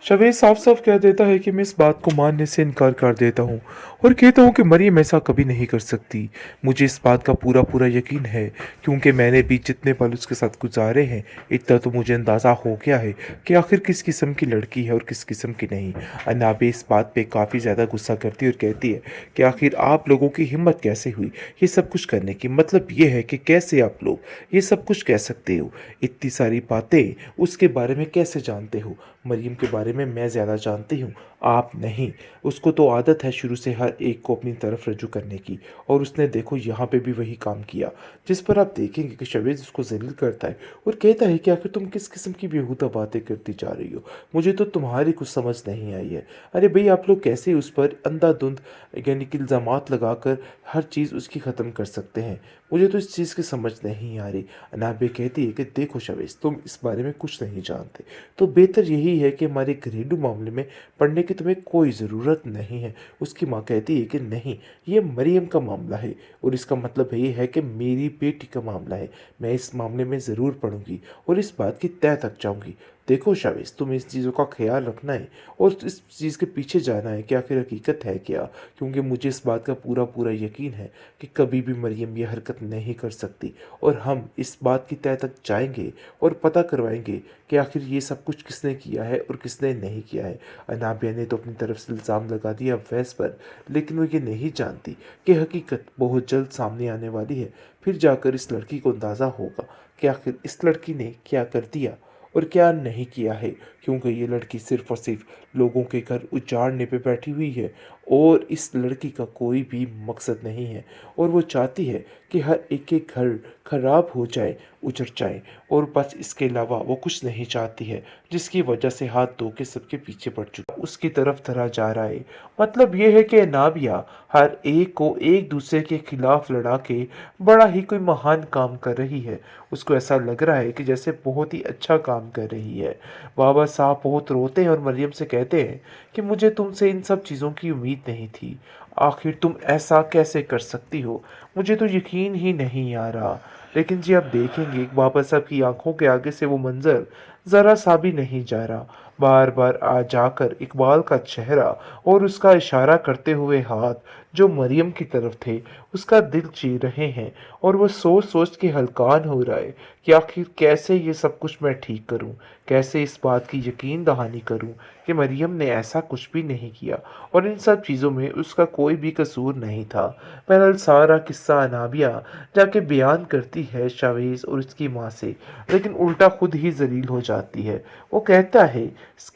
शवेद साफ साफ कह देता है कि मैं इस बात को मानने से इनकार कर देता हूँ और कहता हूँ कि मरियम ऐसा कभी नहीं कर सकती। मुझे इस बात का पूरा पूरा यकीन है क्योंकि मैंने भी जितने पल उसके साथ गुजारे हैं इतना तो मुझे अंदाज़ा हो गया है कि आखिर किस किस्म की लड़की है और किस किस्म की नहीं। अनाबे इस बात पे काफ़ी ज़्यादा गुस्सा करती है और कहती है कि आखिर आप लोगों की हिम्मत कैसे हुई ये सब कुछ करने की। मतलब ये है कि कैसे आप लोग ये सब कुछ कह सकते हो, इतनी सारी बातें उसके बारे में कैसे जानते हो। मरियम के बारे में मैं ज़्यादा जानती हूँ, आप नहीं। उसको तो आदत है शुरू से हर एक को अपनी तरफ रजू करने की, और उसने देखो यहाँ पे भी वही काम किया, जिस पर आप देखेंगे कि शवेज उसको जलील करता है और कहता है कि आखिर तुम किस किस्म की बेहुदा बातें करती जा रही हो, मुझे तो तुम्हारी कुछ समझ नहीं आई है। अरे भाई आप लोग कैसे उस पर अंधाधुंध यानी कि इल्ज़ामात लगाकर हर चीज़ उसकी ख़त्म कर सकते हैं, मुझे तो इस चीज़ की समझ नहीं आ रही। अनाबे कहती है कि देखो शवेज तुम इस बारे में कुछ नहीं जानते, तो बेहतर यही है कि हमारे घरेलू मामले में पढ़ने की तुम्हें कोई ज़रूरत नहीं है। उसकी माँ कहती है कि नहीं, ये मरियम का मामला है और इसका मतलब ये है कि मेरी बेटी का मामला है। मैं इस मामले में ज़रूर पढ़ूंगी और इस बात की तह तक जाऊंगी। देखो शाविज तुम्हें इस चीज़ों का ख्याल रखना है और इस चीज़ के पीछे जाना है कि आखिर हकीकत है क्या, क्योंकि मुझे इस बात का पूरा पूरा यकीन है कि कभी भी मरियम ये हरकत नहीं कर सकती और हम इस बात की तह तक जाएंगे और पता करवाएंगे कि आखिर ये सब कुछ किसने किया है और किसने नहीं किया है। अनाबिया ने तो अपनी तरफ से इल्ज़ाम लगा दिया अवैस पर, लेकिन वो ये नहीं जानती कि हकीकत बहुत जल्द सामने आने वाली है। फिर जाकर इस लड़की को अंदाज़ा होगा कि आखिर इस लड़की ने क्या कर दिया और क्या नहीं किया है, क्योंकि ये लड़की सिर्फ और सिर्फ लोगों के घर उजाड़ने पे बैठी हुई है और इस लड़की का कोई भी मकसद नहीं है और वो चाहती है कि हर एक के घर खराब हो जाए, उजड़ जाए, और बस इसके अलावा वो कुछ नहीं चाहती है, जिसकी वजह से हाथ धो के सबके पीछे पड़ चुका उसकी तरफ धरा जा रहा है। मतलब ये है कि नाबिया हर एक को एक दूसरे के खिलाफ लड़ा के बड़ा ही कोई महान काम कर रही है। उसको ऐसा लग रहा है कि जैसे बहुत ही अच्छा काम कर रही है। बाबा साहब बहुत रोते हैं और मरियम से कहते हैं कि मुझे तुमसे इन सब चीज़ों की उम्मीद नहीं थी, आखिर तुम ऐसा कैसे कर सकती हो, मुझे तो यकीन ही नहीं आ रहा। लेकिन जी आप देखेंगे बाबा साहब की आंखों के आगे से वो मंजर ज़रा सा भी नहीं जा रहा। बार बार आ जाकर इकबाल का चेहरा और उसका इशारा करते हुए हाथ जो मरियम की तरफ थे, उसका दिल ची रहे हैं और वो सोच सोच के हलकान हो रहा है कि आखिर कैसे ये सब कुछ मैं ठीक करूं, कैसे इस बात की यकीन दहानी करूं कि मरियम ने ऐसा कुछ भी नहीं किया और इन सब चीज़ों में उसका कोई भी कसूर नहीं था। बहरहाल सारा किस्सा अनाबिया जाके बयान करती है शावेज और उसकी माँ से, लेकिन उल्टा खुद ही जलील हो जाती है। वो कहता है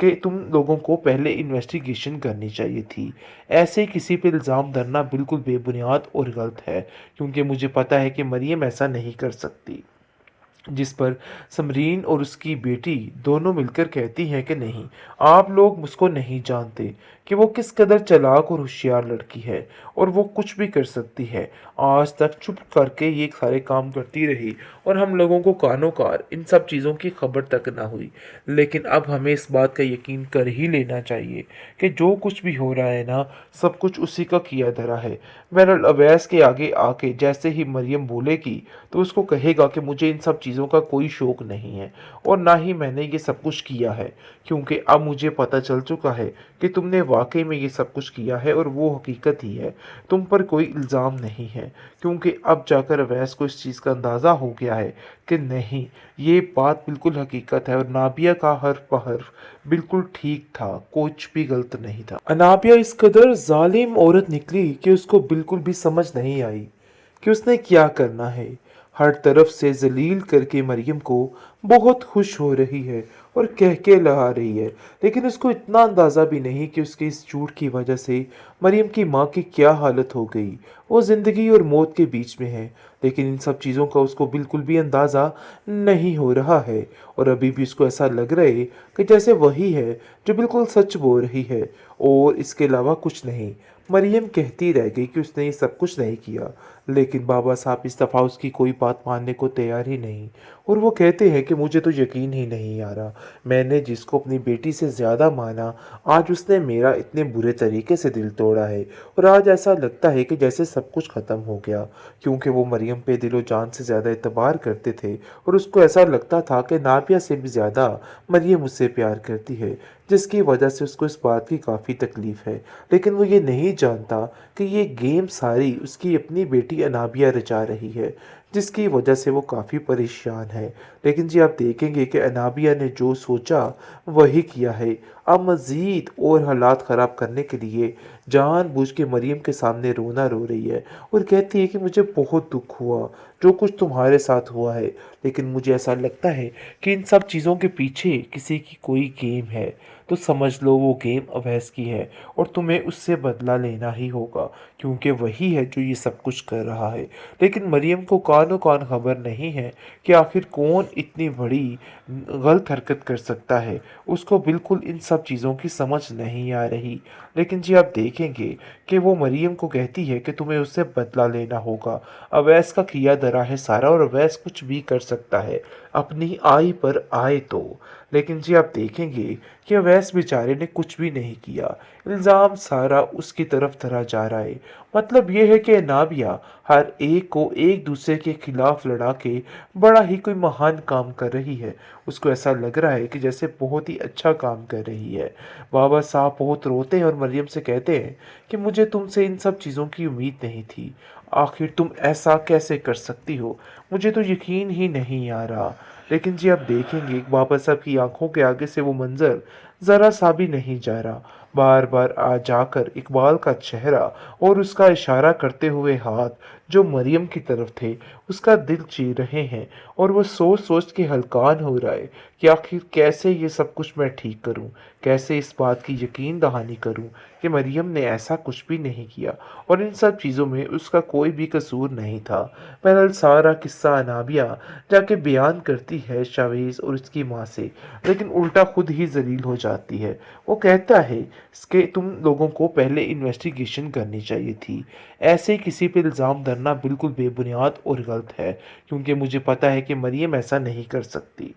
कि तुम लोगों को पहले इन्वेस्टिगेशन करनी चाहिए थी, ऐसे किसी पे इल्ज़ाम धरना बिल्कुल बेबुनियाद और गलत है, क्योंकि मुझे पता है कि मरियम ऐसा नहीं कर सकती। जिस पर समरीन और उसकी बेटी दोनों मिलकर कहती हैं कि नहीं, आप लोग उसको नहीं जानते कि वो किस कदर चालाक और होशियार लड़की है और वो कुछ भी कर सकती है। आज तक चुप करके ये सारे काम करती रही और हम लोगों को कानों कार इन सब चीज़ों की खबर तक ना हुई, लेकिन अब हमें इस बात का यकीन कर ही लेना चाहिए कि जो कुछ भी हो रहा है ना, सब कुछ उसी का किया धरा है। बहरहाल अवैस के आगे आके जैसे ही मरियम बोलेगी तो उसको कहेगा कि मुझे इन सब चीज़ों का कोई शौक नहीं है और ना ही मैंने ये सब कुछ किया है, क्योंकि अब मुझे पता चल चुका है कि तुमने वाकई में ये सब कुछ किया है और वो हकीकत ही है, तुम पर कोई इल्ज़ाम नहीं है। क्योंकि अब जाकर अवैस को इस चीज़ का अंदाज़ा हो गया है कि नहीं, ये बात बिल्कुल हकीकत है और नाबिया का हर्फ बहर्फ बिल्कुल ठीक था, कुछ भी गलत नहीं था। अनाबिया इस कदर जालिम औरत निकली कि उसको बिल्कुल भी समझ नहीं आई कि उसने क्या करना है। हर तरफ से जलील करके मरियम को बहुत खुश हो रही है और कह के लगा रही है, लेकिन उसको इतना अंदाज़ा भी नहीं कि उसके इस झूठ की वजह से मरियम की माँ की क्या हालत हो गई। वो ज़िंदगी और मौत के बीच में है, लेकिन इन सब चीज़ों का उसको बिल्कुल भी अंदाज़ा नहीं हो रहा है और अभी भी उसको ऐसा लग रहा है कि जैसे वही है जो बिल्कुल सच बोल रही है और इसके अलावा कुछ नहीं। मरियम कहती रह गई कि उसने ये सब कुछ नहीं किया, लेकिन बाबा साहब इस दफ़ा उसकी कोई बात मानने को तैयार ही नहीं और वो कहते हैं कि मुझे तो यकीन ही नहीं आ रहा, मैंने जिसको अपनी बेटी से ज़्यादा माना आज उसने मेरा इतने बुरे तरीके से दिल तोड़ा है और आज ऐसा लगता है कि जैसे सब कुछ ख़त्म हो गया, क्योंकि वो मरियम पे दिलो जान से ज़्यादा एतबार करते थे और उसको ऐसा लगता था कि नाबिया से भी ज़्यादा मरियम उससे प्यार करती है, जिसकी वजह से उसको इस बात की काफ़ी तकलीफ़ है। लेकिन वो ये नहीं जानता कि ये गेम सारी उसकी अपनी बेटी अनाबिया रचा रही है, जिसकी वजह से वो काफ़ी परेशान है। लेकिन जी आप देखेंगे कि अनाबिया ने जो सोचा वही किया है। अब मज़ीद और हालात ख़राब करने के लिए जानबूझ के मरियम के सामने रोना रो रही है और कहती है कि मुझे बहुत दुख हुआ जो कुछ तुम्हारे साथ हुआ है, लेकिन मुझे ऐसा लगता है कि इन सब चीज़ों के पीछे किसी की कोई गेम है। तो समझ लो वो गेम अवैस की है और तुम्हें उससे बदला लेना ही होगा, क्योंकि वही है जो ये सब कुछ कर रहा है। लेकिन मरियम को कानो कान खबर नहीं है कि आखिर कौन इतनी बड़ी गलत हरकत कर सकता है। उसको बिल्कुल इन सब चीज़ों की समझ नहीं आ रही। लेकिन जी आप देखेंगे कि वो मरियम को कहती है कि तुम्हें उससे बदला लेना होगा। अवैस का किया धरा है सारा और अवैस कुछ भी कर सकता है अपनी आई पर आए तो। लेकिन जी आप देखेंगे कि अवैस बेचारे ने कुछ भी नहीं किया। इल्ज़ाम सारा उसकी तरफ धरा जा रहा है। मतलब ये है कि नाबिया हर एक को एक दूसरे के खिलाफ लड़ा के बड़ा ही कोई महान काम कर रही है। उसको ऐसा लग रहा है कि जैसे बहुत ही अच्छा काम कर रही है। बाबा साहब बहुत रोते हैं और मरियम से कहते हैं कि मुझे तुमसे इन सब चीज़ों की उम्मीद नहीं थी। आखिर तुम ऐसा कैसे कर सकती हो? मुझे तो यकीन ही नहीं आ रहा। लेकिन जी आप देखेंगे बाबा साहब की आंखों के आगे से वो मंजर ज़रा सा भी नहीं जा रहा। बार बार आ जाकर इकबाल का चेहरा और उसका इशारा करते हुए हाथ जो मरियम की तरफ थे, उसका दिल चीर रहे हैं और वो सोच सोच के हलकान हो रहा है कि आखिर कैसे ये सब कुछ मैं ठीक करूं, कैसे इस बात की यकीन दहानी करूं कि मरियम ने ऐसा कुछ भी नहीं किया और इन सब चीज़ों में उसका कोई भी कसूर नहीं था। बहरहाल सारा किस्सा अनाबिया जाके बयान करती है शावेज़ और उसकी माँ से, लेकिन उल्टा खुद ही जलील हो जाती है। वो कहता है कि तुम लोगों को पहले इन्वेस्टिगेशन करनी चाहिए थी। ऐसे किसी पे इल्ज़ाम धरना बिल्कुल बेबुनियाद और गलत है, क्योंकि मुझे पता है कि मरियम ऐसा नहीं कर सकती।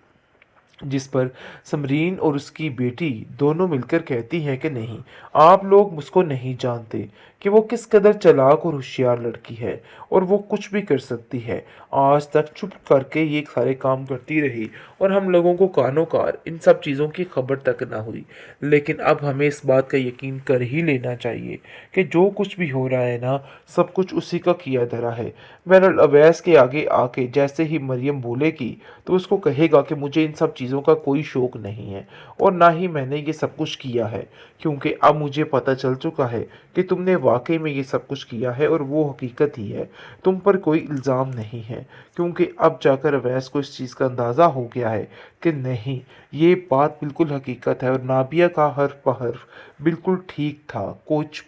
जिस पर समरीन और उसकी बेटी दोनों मिलकर कहती हैं कि नहीं, आप लोग उसको नहीं जानते कि वो किस कदर चालाक और होशियार लड़की है और वो कुछ भी कर सकती है। आज तक चुप करके ये सारे काम करती रही और हम लोगों को कानो कार इन सब चीज़ों की खबर तक ना हुई। लेकिन अब हमें इस बात का यकीन कर ही लेना चाहिए कि जो कुछ भी हो रहा है ना, सब कुछ उसी का किया धरा है। बहरहाल अवैस के आगे आके जैसे ही मरियम बोलेगी तो उसको कहेगा कि मुझे इन सब चीज़ों का कोई शौक नहीं है और ना ही मैंने ये सब कुछ किया है, क्योंकि अब मुझे पता चल चुका है कि तुमने वाकई में ये सब कुछ किया है और वो हकीकत ही है। तुम पर कोई इल्ज़ाम नहीं है, क्योंकि अब जाकर अवैस को इस चीज़ का अंदाज़ा हो गया है कि नहीं, ये बात बिल्कुल हकीकत है और नाबिया का हर्फ बहर्फ बिल्कुल ठीक था। कुछ भी